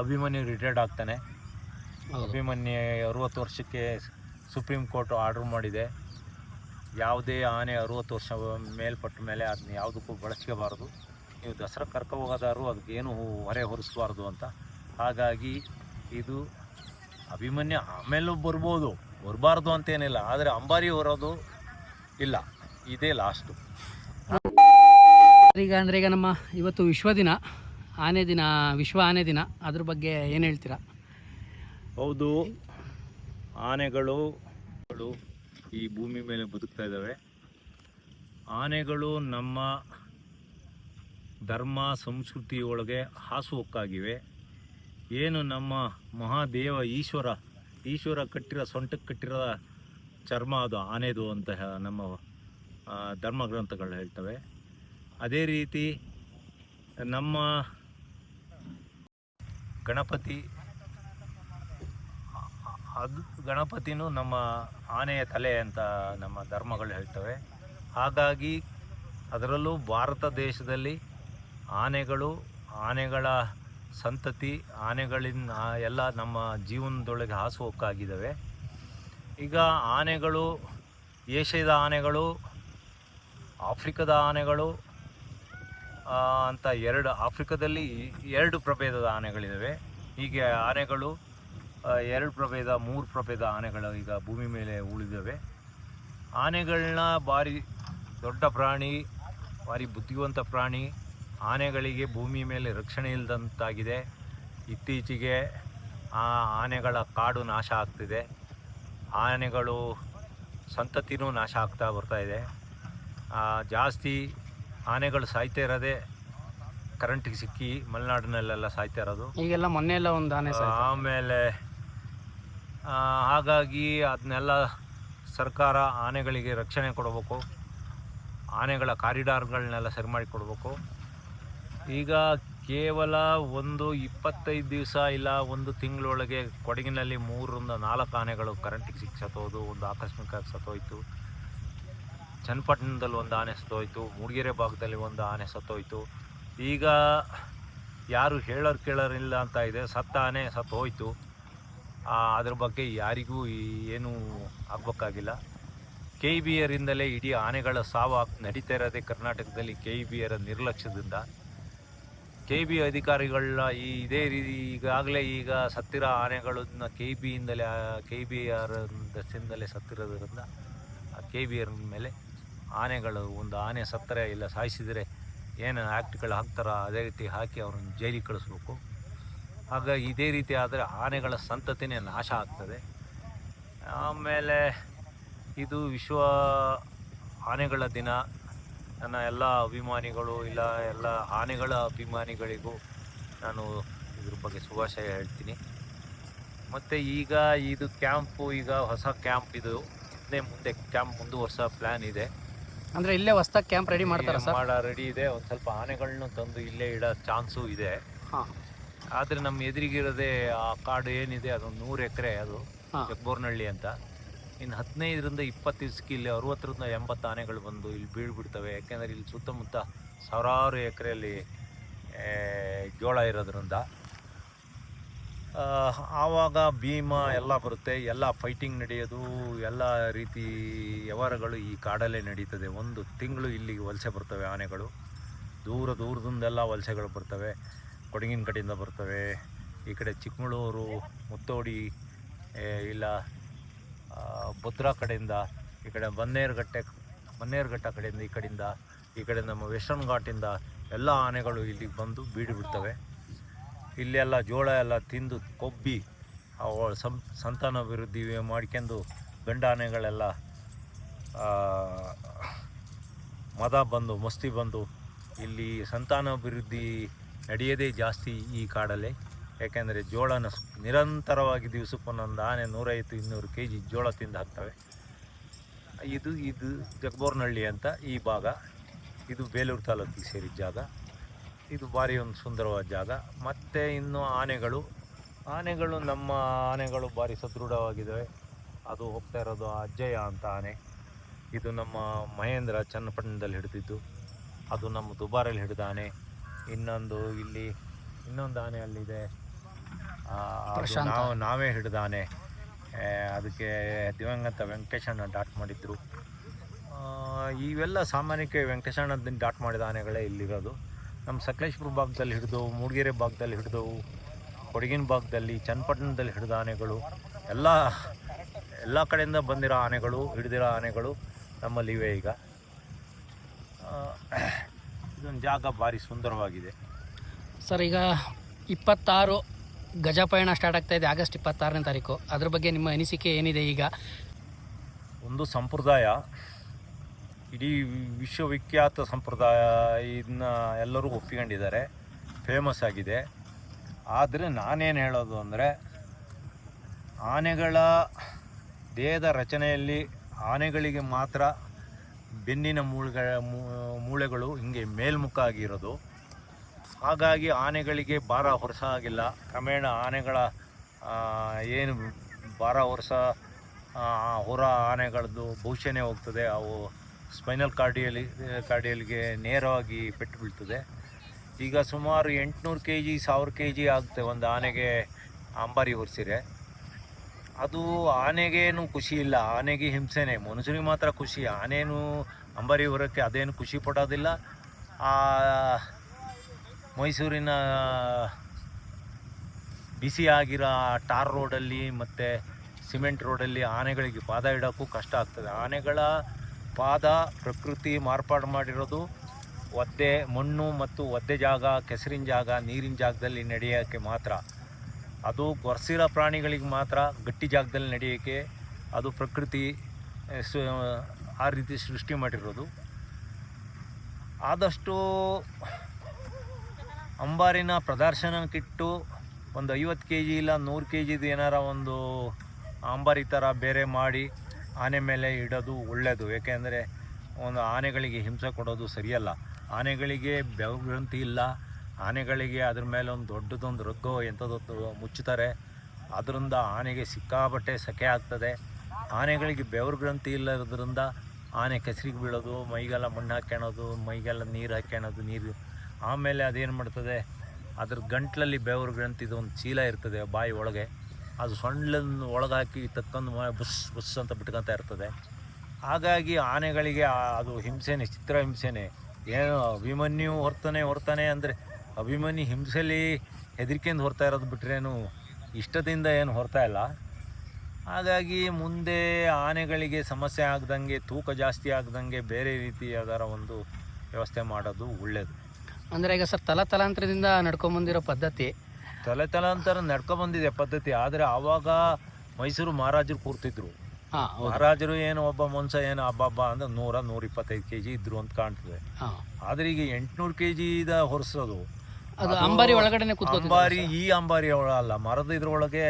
Abhimanyu retired ಆಗ್ತಾನೆ. ಅಭಿಮನ್ಯು 60 ವರ್ಷಕ್ಕೆ supreme court order ಮಾಡಿದೆ, ಯಾವುದೇ ಆನೆ 60 ವರ್ಷ ಮೇಲ್ಪಟ್ಟ ಮೇಲೆ ಅದನ್ನ ಯಾವುದಕ್ಕೂ ಬಳಸ್ಕೋಬಾರ್ದು, ನೀವು ದಸರಾ ಕರ್ಕೋಗೋದಾದ್ರು ಅದಕ್ಕೇನು ಹೊರೆ ಹೊರಿಸಬಾರ್ದು ಅಂತ. ಹಾಗಾಗಿ ಇದು ಅಭಿಮನ್ಯು ಆಮೇಲೂ ಬರಬಾರ್ದು ಅಂತೇನಿಲ್ಲ, ಆದರೆ ಅಂಬಾರಿ ಹೊರೋದು ಇಲ್ಲ, ಇದೇ ಲಾಸ್ಟು. ಈಗ ನಮ್ಮ ಇವತ್ತು ವಿಶ್ವ ಆನೆ ದಿನ, ಅದ್ರ ಬಗ್ಗೆ ಏನು ಹೇಳ್ತೀರಾ? ಹೌದು, ಆನೆಗಳು ಈ ಭೂಮಿ ಮೇಲೆ ಬದುಕ್ತಾ ಇದ್ದಾವೆ. ಆನೆಗಳು ನಮ್ಮ ಧರ್ಮ ಸಂಸ್ಕೃತಿಯೊಳಗೆ ಹಾಸುಹೊಕ್ಕಾಗಿವೆ. ಏನು ನಮ್ಮ ಮಹಾದೇವ ಈಶ್ವರ ಕಟ್ಟಿರೋ ಸೊಂಟಕ್ಕೆ ಕಟ್ಟಿರೋ ಚರ್ಮ ಅದು ಆನೆದು ಅಂತ ನಮ್ಮ ಧರ್ಮಗ್ರಂಥಗಳು ಹೇಳ್ತವೆ. ಅದೇ ರೀತಿ ನಮ್ಮ ಗಣಪತಿನೂ ನಮ್ಮ ಆನೆಯ ತಲೆ ಅಂತ ನಮ್ಮ ಧರ್ಮಗಳು ಹೇಳ್ತವೆ. ಹಾಗಾಗಿ ಅದರಲ್ಲೂ ಭಾರತ ದೇಶದಲ್ಲಿ ಆನೆಗಳ ಸಂತತಿ, ಆನೆಗಳಿಂದ ಎಲ್ಲ ನಮ್ಮ ಜೀವನದೊಳಗೆ ಹಾಸುಹೊಕ್ಕಾಗಿದ್ದಾವೆ. ಈಗ ಆನೆಗಳು, ಏಷ್ಯಾದ ಆನೆಗಳು, ಆಫ್ರಿಕಾದ ಆನೆಗಳು ಅಂತ ಆಫ್ರಿಕಾದಲ್ಲಿ 2 ಪ್ರಭೇದದ ಆನೆಗಳಿದ್ದಾವೆ. ಹೀಗೆ ಆನೆಗಳು 2 ಪ್ರಭೇದ 3 ಪ್ರಭೇದ ಆನೆಗಳು ಈಗ ಭೂಮಿ ಮೇಲೆ ಉಳಿದಿವೆ. ಆನೆಗಳನ್ನ ಭಾರಿ ದೊಡ್ಡ ಪ್ರಾಣಿ, ಭಾರಿ ಬುದ್ಧಿವಂತ ಪ್ರಾಣಿ. ಆನೆಗಳಿಗೆ ಭೂಮಿ ಮೇಲೆ ರಕ್ಷಣೆ ಇಲ್ಲದಂತಾಗಿದೆ. ಇತ್ತೀಚೆಗೆ ಆನೆಗಳ ಕಾಡು ನಾಶ ಆಗ್ತಿದೆ, ಆನೆಗಳು ಸಂತತಿನೂ ನಾಶ ಆಗ್ತಾ ಬರ್ತಾಯಿದೆ. ಜಾಸ್ತಿ ಆನೆಗಳು ಸಾಯ್ತಾ ಇರೋದೇ ಕರೆಂಟಿಗೆ ಸಿಕ್ಕಿ ಮಲೆನಾಡಿನಲ್ಲೆಲ್ಲ ಸಾಯ್ತಾ ಇರೋದು. ಈಗೆಲ್ಲ ಮೊನ್ನೆಲ್ಲ ಒಂದು ಆನೆ ಆಮೇಲೆ ಹಾಗಾಗಿ ಅದನ್ನೆಲ್ಲ ಸರ್ಕಾರ ಆನೆಗಳಿಗೆ ರಕ್ಷಣೆ ಕೊಡಬೇಕು, ಆನೆಗಳ ಕಾರಿಡಾರ್ಗಳನ್ನೆಲ್ಲ ಸರಿ ಮಾಡಿ ಕೊಡಬೇಕು. ಈಗ ಕೇವಲ ಒಂದು 25 ದಿವಸ ಇಲ್ಲ 1 ತಿಂಗಳೊಳಗೆ ಕೊಡಗಿನಲ್ಲಿ 3ರಿಂದ 4 ಆನೆಗಳು ಕರೆಂಟಿಗೆ ಸಿಕ್ಕಿ ಸತ್ತೋದು. ಒಂದು ಆಕಸ್ಮಿಕವಾಗಿ ಸತ್ತೋಯ್ತು. ಚನ್ನಪಟ್ಟಣದಲ್ಲಿ ಒಂದು ಆನೆ ಸತ್ತೋಯ್ತು, ಮೂಡಿಗೆರೆ ಭಾಗದಲ್ಲಿ ಒಂದು ಆನೆ ಸತ್ತೋಯ್ತು. ಈಗ ಯಾರು ಕೇಳೋರಿಲ್ಲ ಅಂತ ಇದೆ. ಸತ್ತ ಆನೆ ಸತ್ತು ಹೋಯ್ತು, ಅದ್ರ ಬಗ್ಗೆ ಯಾರಿಗೂ ಏನೂ ಆಗಬೇಕಾಗಿಲ್ಲ. KBR ಇಂದಲೇ ಇಡೀ ಆನೆಗಳ ಸಾವು ನಡೀತಾ ಇರೋದೇ ಕರ್ನಾಟಕದಲ್ಲಿ KBR ನಿರ್ಲಕ್ಷ್ಯದಿಂದ. KB ಅಧಿಕಾರಿಗಳನ್ನ ಇದೇ ರೀತಿ ಈಗಾಗಲೇ ಈಗ ಸತ್ತಿರೋ ಆನೆಗಳನ್ನ KBR ದಸ್ತಿಂದಲೇ ಸತ್ತಿರೋದ್ರಿಂದ KBR ಮೇಲೆ ಒಂದು ಆನೆ ಸತ್ತರೆ ಇಲ್ಲ ಸಾಯಿಸಿದರೆ ಏನು ಆ್ಯಕ್ಟ್ಗಳು ಹಾಕ್ತಾರೋ ಅದೇ ರೀತಿ ಹಾಕಿ ಅವ್ರನ್ನ ಜೈಲಿಗೆ ಕಳಿಸ್ಬೇಕು. ಹಾಗಾಗಿ ಇದೇ ರೀತಿ ಆದರೆ ಆನೆಗಳ ಸಂತತಿನೇ ನಾಶ ಆಗ್ತದೆ. ಆಮೇಲೆ ಇದು ವಿಶ್ವ ಆನೆಗಳ ದಿನ. ನನ್ನ ಎಲ್ಲ ಅಭಿಮಾನಿಗಳು ಎಲ್ಲ ಆನೆಗಳ ಅಭಿಮಾನಿಗಳಿಗೂ ನಾನು ಇದ್ರ ಬಗ್ಗೆ ಶುಭಾಶಯ ಹೇಳ್ತೀನಿ. ಮತ್ತು ಈಗ ಇದು ಕ್ಯಾಂಪು, ಈಗ ಹೊಸ ಕ್ಯಾಂಪ್, ಇದು ಮುಂದೆ ಕ್ಯಾಂಪ್ ಮುಂದುವರ್ಸೋ ಪ್ಲ್ಯಾನ್ ಇದೆ. ಅಂದರೆ ಇಲ್ಲೇ ಹೊಸ ಕ್ಯಾಂಪ್ ರೆಡಿ ಮಾಡ್ತಾರೆ ಸರ್? ರೆಡಿ ಇದೆ. ಒಂದು ಸ್ವಲ್ಪ ಆನೆಗಳನ್ನ ತಂದು ಇಲ್ಲೇ ಇಡೋ ಚಾನ್ಸು ಇದೆ. ಆದರೆ ನಮ್ಮ ಎದುರಿಗಿರೋದೇ ಆ ಕಾಡು ಏನಿದೆ ಅದೊಂದು 100 ಎಕರೆ, ಅದು ಜಗ್ಬೋರ್ನಹಳ್ಳಿ ಅಂತ. ಇನ್ನು 15ರಿಂದ 20 ದಿವಸಕ್ಕೆ ಇಲ್ಲಿ 60ರಿಂದ 80 ಆನೆಗಳು ಬಂದು ಇಲ್ಲಿ ಬೀಳ್ಬಿಡ್ತವೆ. ಯಾಕೆಂದರೆ ಇಲ್ಲಿ ಸುತ್ತಮುತ್ತ ಸಾವಿರಾರು ಎಕರೆಯಲ್ಲಿ ಜೋಳ ಇರೋದ್ರಿಂದ ಆವಾಗ ಭೀಮ ಎಲ್ಲ ಬರುತ್ತೆ, ಎಲ್ಲ ಫೈಟಿಂಗ್ ನಡೆಯೋದು, ಎಲ್ಲ ರೀತಿ ವ್ಯವಹಾರಗಳು ಈ ಕಾಡಲ್ಲೇ ನಡೀತದೆ. 1 ತಿಂಗಳು ಇಲ್ಲಿಗೆ ವಲಸೆ ಬರ್ತವೆ ಆನೆಗಳು. ದೂರದಿಂದೆಲ್ಲ ವಲಸೆಗಳು ಬರ್ತವೆ. ಕೊಡಗಿನ ಕಡೆಯಿಂದ ಬರ್ತವೆ, ಈ ಕಡೆ ಚಿಕ್ಕಮಗಳೂರು, ಮುತ್ತೋಡಿ, ಇಲ್ಲ ಭದ್ರಾ ಕಡೆಯಿಂದ, ಈ ಕಡೆ ಬನ್ನೇರುಘಟ್ಟ ಕಡೆಯಿಂದ, ಈ ಕಡೆ ನಮ್ಮ ವೆಸ್ಟರ್ನ್ ಘಾಟಿಂದ ಎಲ್ಲ ಆನೆಗಳು ಇಲ್ಲಿಗೆ ಬಂದು ಬಿಡ್ತವೆ. ಇಲ್ಲೆಲ್ಲ ಜೋಳ ಎಲ್ಲ ತಿಂದು ಕೊಬ್ಬಿ ಸಂತಾನಾಭಿವೃದ್ಧಿ ಮಾಡ್ಕೊಂಡು ಗಂಡ ಆನೆಗಳೆಲ್ಲ ಮಸ್ತಿ ಬಂದು ಇಲ್ಲಿ ಸಂತಾನಾಭಿವೃದ್ಧಿ ನಡೆಯೋದೇ ಜಾಸ್ತಿ ಈ ಕಾಡಲ್ಲೇ. ಯಾಕೆಂದರೆ ಜೋಳನ ನಿರಂತರವಾಗಿ ದಿವಸಕ್ಕೊಂದೊಂದು ಆನೆ 150-200 kg ಜೋಳ ತಿಂದು ಹಾಕ್ತವೆ. ಇದು ಜಗ್ಬೋರ್ನಹಳ್ಳಿ ಅಂತ ಈ ಭಾಗ. ಇದು ಬೇಲೂರು ತಾಲೂಕಿಗೆ ಸೇರಿದ ಜಾಗ. ಇದು ಭಾರಿ ಒಂದು ಸುಂದರವಾದ ಜಾಗ. ಮತ್ತು ಇನ್ನು ಆನೆಗಳು ನಮ್ಮ ಆನೆಗಳು ಭಾರಿ ಸದೃಢವಾಗಿದ್ದಾವೆ. ಅದು ಹೋಗ್ತಾ ಇರೋದು ಅಜ್ಜಯ್ಯ ಅಂತ ಆನೆ. ಇದು ನಮ್ಮ ಮಹೇಂದ್ರ ಚನ್ನಪಟ್ಟಣದಲ್ಲಿ ಹಿಡಿದಿದ್ದು, ಅದು ನಮ್ಮ ದುಬಾರಲ್ಲಿ ಹಿಡಿದ ಆನೆ. ಇನ್ನೊಂದು ಆನೆ ಅಲ್ಲಿದೆ, ಪ್ರಶಾಂತ. ನಾವೇ ಹಿಡಿದ ಆನೆ. ಅದಕ್ಕೆ ದಿವಂಗತ ವೆಂಕಟೇಶಣ್ಣ ಡಾಟ್ ಮಾಡಿದ್ರು. ಇವೆಲ್ಲ ಸಾಮಾನ್ಯಕ್ಕೆ ವೆಂಕಟೇಶಣ್ಣ ಡಾಟ್ ಮಾಡಿದ ಆನೆಗಳೇ ಇಲ್ಲಿರೋದು. ನಮ್ಮ ಸಕಲೇಶ್ಪುರ ಭಾಗದಲ್ಲಿ ಹಿಡಿದು, ಮೂಡಿಗೆರೆ ಭಾಗದಲ್ಲಿ ಹಿಡಿದವು, ಕೊಡಗಿನ ಭಾಗದಲ್ಲಿ, ಚನ್ನಪಟ್ಟಣದಲ್ಲಿ ಹಿಡಿದ ಆನೆಗಳು, ಎಲ್ಲ ಕಡೆಯಿಂದ ಬಂದಿರೋ ಆನೆಗಳು, ಹಿಡಿದಿರೋ ಆನೆಗಳು ನಮ್ಮಲ್ಲಿವೆ. ಈಗ ಇದೊಂದು ಜಾಗ ಭಾರಿ ಸುಂದರವಾಗಿದೆ ಸರ್. ಈಗ 26 ಗಜಪಯಣ ಸ್ಟಾರ್ಟ್ ಆಗ್ತಾ ಇದೆ, ಆಗಸ್ಟ್ 26ನೇ ತಾರೀಕು. ಅದ್ರ ಬಗ್ಗೆ ನಿಮ್ಮ ಅನಿಸಿಕೆ ಏನಿದೆ? ಈಗ ಒಂದು ಸಂಪ್ರದಾಯ, ಇಡೀ ವಿಶ್ವವಿಖ್ಯಾತ ಸಂಪ್ರದಾಯ, ಇದನ್ನ ಎಲ್ಲರೂ ಒಪ್ಪಿಕೊಂಡಿದ್ದಾರೆ, ಫೇಮಸ್ ಆಗಿದೆ. ಆದರೆ ನಾನೇನು ಹೇಳೋದು ಅಂದರೆ, ಆನೆಗಳ ದೇಹದ ರಚನೆಯಲ್ಲಿ ಆನೆಗಳಿಗೆ ಮಾತ್ರ ಬೆನ್ನಿನ ಮೂಳೆಗಳು ಹಿಂಗೆ ಮೇಲ್ಮುಖ ಆಗಿರೋದು. ಹಾಗಾಗಿ ಆನೆಗಳಿಗೆ ಭಾರ ಹೊರಸ ಆಗಿಲ್ಲ. ಕ್ರಮೇಣ ಆನೆಗಳ ಏನು ಭಾರ ಹೊರಸ ಹೊರ ಆನೆಗಳದ್ದು ಭವಿಷ್ಯನೇ ಹೋಗ್ತದೆ. ಅವು ಸ್ಪೈನಲ್ ಕಾರ್ಡಿಯಲ್ಗೆ ನೇರವಾಗಿ ಪೆಟ್ಟು ಬೀಳ್ತದೆ. ಈಗ ಸುಮಾರು 800 kg 1000 kg ಆಗುತ್ತೆ ಒಂದು ಆನೆಗೆ ಅಂಬಾರಿ ಹೊರಿಸಿರೆ. ಅದು ಆನೆಗೇನು ಖುಷಿ ಇಲ್ಲ, ಆನೆಗೆ ಹಿಂಸೆನೇ. ಮನುಷ್ಯರಿಗೆ ಮಾತ್ರ ಖುಷಿ. ಆನೇನು ಅಂಬಾರಿ ಹೊರಕ್ಕೆ ಅದೇನು ಖುಷಿ ಪಡೋದಿಲ್ಲ. ಮೈಸೂರಿನ ಬಿಸಿ ಆಗಿರೋ ಟಾರ್ ರೋಡಲ್ಲಿ ಮತ್ತು ಸಿಮೆಂಟ್ ರೋಡಲ್ಲಿ ಆನೆಗಳಿಗೆ ಪಾದ ಇಡೋಕ್ಕೂ ಕಷ್ಟ ಆಗ್ತದೆ. ಆನೆಗಳ ಪಾದ ಪ್ರಕೃತಿ ಮಾರ್ಪಾಡು ಮಾಡಿರೋದು ಒದ್ದೆ ಮಣ್ಣು ಮತ್ತು ಒದ್ದೆ ಜಾಗ, ಕೆಸರಿನ ಜಾಗ, ನೀರಿನ ಜಾಗದಲ್ಲಿ ನಡೆಯೋಕ್ಕೆ ಮಾತ್ರ. ಅದು ಗೊರ್ಸಿರೋ ಪ್ರಾಣಿಗಳಿಗೆ ಮಾತ್ರ ಗಟ್ಟಿ ಜಾಗದಲ್ಲಿ ನಡೆಯೋಕ್ಕೆ ಅದು ಪ್ರಕೃತಿ ಆ ರೀತಿ ಸೃಷ್ಟಿ ಮಾಡಿರೋದು. ಆದಷ್ಟು ಅಂಬಾರಿನ ಪ್ರದರ್ಶನಕ್ಕಿಟ್ಟು ಒಂದು 50 kg ಇಲ್ಲ 100 kgದು ಏನಾರ ಒಂದು ಅಂಬಾರಿ ಥರ ಬೇರೆ ಮಾಡಿ ಆನೆ ಮೇಲೆ ಇಡೋದು ಒಳ್ಳೆಯದು. ಏಕೆಂದರೆ ಒಂದು ಆನೆಗಳಿಗೆ ಹಿಂಸೆ ಕೊಡೋದು ಸರಿಯಲ್ಲ. ಆನೆಗಳಿಗೆ ಬೆವರು ಗ್ರಂಥಿ ಇಲ್ಲ. ಆನೆಗಳಿಗೆ ಅದ್ರ ಮೇಲೆ ಒಂದು ದೊಡ್ಡದೊಂದು ರಗ್ಗೋ ಎಂಥದ್ದು ಮುಚ್ಚುತ್ತಾರೆ. ಅದರಿಂದ ಆನೆಗೆ ಸಿಕ್ಕಾಬಟ್ಟೆ ಸೆಕೆ ಆಗ್ತದೆ. ಆನೆಗಳಿಗೆ ಬೆವರು ಗ್ರಂಥಿ ಇಲ್ಲದ್ರಿಂದ ಆನೆ ಕೆಸರಿಗೆ ಬೀಳೋದು, ಮೈಗೆಲ್ಲ ಮಣ್ಣು ಹಾಕ್ಕೊಳ್ಳೋದು, ಮೈಗೆಲ್ಲ ನೀರು ಹಾಕ್ಕೊಳ್ಳೋದು. ನೀರು ಆಮೇಲೆ ಅದೇನು ಮಾಡ್ತದೆ, ಅದ್ರ ಗಂಟ್ಲಲ್ಲಿ ಬೆವರು ಗ್ರಂಥಿದು ಒಂದು ಚೀಲ ಇರ್ತದೆ ಬಾಯಿ ಒಳಗೆ. ಅದು ಸೊಂಡ್ಲನ್ನು ಒಳಗೆ ಹಾಕಿ ತಕ್ಕೊಂಡು ಬುಸ್ ಬುಸ್ ಅಂತ ಬಿಟ್ಕೊತಾ ಇರ್ತದೆ. ಹಾಗಾಗಿ ಆನೆಗಳಿಗೆ ಅದು ಹಿಂಸೆನೇ, ಚಿತ್ರ ಹಿಂಸೆನೇ. ಏನು ಅಭಿಮನ್ಯು ಹೊರ್ತಾನೆ ಅಂದರೆ ಅಭಿಮನ್ಯು ಹಿಂಸೆಯಲ್ಲಿ ಹೆದರಿಕೆಯಿಂದ ಹೊರ್ತಾ ಇರೋದು ಬಿಟ್ರೇನು ಇಷ್ಟದಿಂದ ಏನು ಹೊರ್ತಾ ಇಲ್ಲ. ಹಾಗಾಗಿ ಮುಂದೆ ಆನೆಗಳಿಗೆ ಸಮಸ್ಯೆ ಆಗ್ದಂಗೆ, ತೂಕ ಜಾಸ್ತಿ ಆಗ್ದಂಗೆ ಬೇರೆ ರೀತಿ ಯಾವ್ದಾರ ಒಂದು ವ್ಯವಸ್ಥೆ ಮಾಡೋದು ಒಳ್ಳೆಯದು. ಅಂದರೆ ಈಗ ಸರ್ ತಲಾಂತರದಿಂದ ನಡ್ಕೊಂಬಂದಿರೋ ಪದ್ಧತಿ, ತಲಾಂತರ ನಡ್ಕೊಬಂದಿದೆ ಪದ್ಧತಿ. ಆದರೆ ಆವಾಗ ಮೈಸೂರು ಮಹಾರಾಜರು ಕೂರ್ತಿದ್ರು. ಮಹಾರಾಜರು ಏನು ಒಬ್ಬ ಮನುಷ್ಯ ಏನು ಹಬ್ಬ ಅಂದ್ರೆ 100-125 kg ಇದ್ರು ಅಂತ ಕಾಣ್ತದೆ. ಆದರೆ ಈಗ 800 kg ಹೊರಿಸೋದು. ಅದು ಅಂಬಾರಿ ಒಳಗಡೆ ಅಂಬಾರಿ, ಈ ಅಂಬಾರಿ ಅಲ್ಲ, ಮರದ ಇದ್ರೊಳಗೆ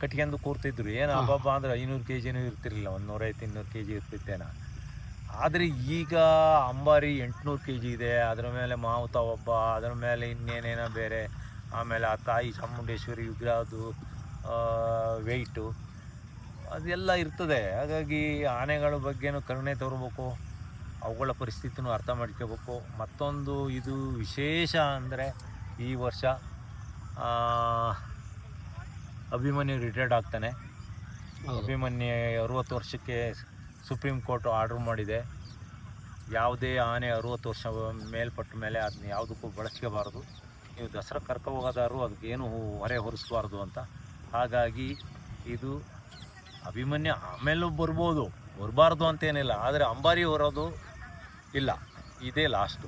ಕಟ್ಕೊಂಡು ಕೂರ್ತಿದ್ರು. ಏನು ಹಬ್ಬ ಅಂದ್ರೆ 500 kgನೂ ಇರ್ತಿರ್ಲಿಲ್ಲ, ಒಂದು 150-200 kg ಇರ್ತಿತ್ತೇನ. ಆದರೆ ಈಗ ಅಂಬಾರಿ 800 kg ಇದೆ. ಅದರ ಮೇಲೆ ಮಾವುತ ಒಬ್ಬ, ಅದರ ಮೇಲೆ ಇನ್ನೇನೇನೋ ಬೇರೆ, ಆಮೇಲೆ ಆ ತಾಯಿ ಚಾಮುಂಡೇಶ್ವರಿ ವಿಗ್ರಹದ್ದು ವೆಯ್ಟು ಅದೆಲ್ಲ ಇರ್ತದೆ. ಹಾಗಾಗಿ ಆನೆಗಳ ಬಗ್ಗೆನೂ ಕರುಣೆ ತೋರಬೇಕು, ಅವುಗಳ ಪರಿಸ್ಥಿತಿನೂ ಅರ್ಥ ಮಾಡ್ಕೋಬೇಕು. ಮತ್ತೊಂದು ಇದು ವಿಶೇಷ ಅಂದರೆ, ಈ ವರ್ಷ ಅಭಿಮನ್ಯು ರಿಟೈರ್ಡ್ ಆಗ್ತಾನೆ. ಅಭಿಮನ್ಯು 60 ವರ್ಷಕ್ಕೆ ಸುಪ್ರೀಂ ಕೋರ್ಟ್ ಆರ್ಡ್ರ್ ಮಾಡಿದೆ, ಯಾವುದೇ ಆನೆ 60 ವರ್ಷ ಮೇಲ್ಪಟ್ಟ ಮೇಲೆ ಅದನ್ನ ಯಾವುದಕ್ಕೂ ಬಳಸ್ಕೋಬಾರ್ದು. ನೀವು ದಸರಾ ಕರ್ಕೊ ಹೋಗೋದಾದ್ರು ಅದಕ್ಕೇನು ಹೊರೆ ಹೊರಿಸಬಾರ್ದು ಅಂತ. ಹಾಗಾಗಿ ಇದು ಅಭಿಮನ್ಯು ಆಮೇಲೂ ಬರಬಾರ್ದು ಅಂತೇನಿಲ್ಲ, ಆದರೆ ಅಂಬಾರಿ ಹೊರೋದು ಇಲ್ಲ, ಇದೇ ಲಾಸ್ಟು.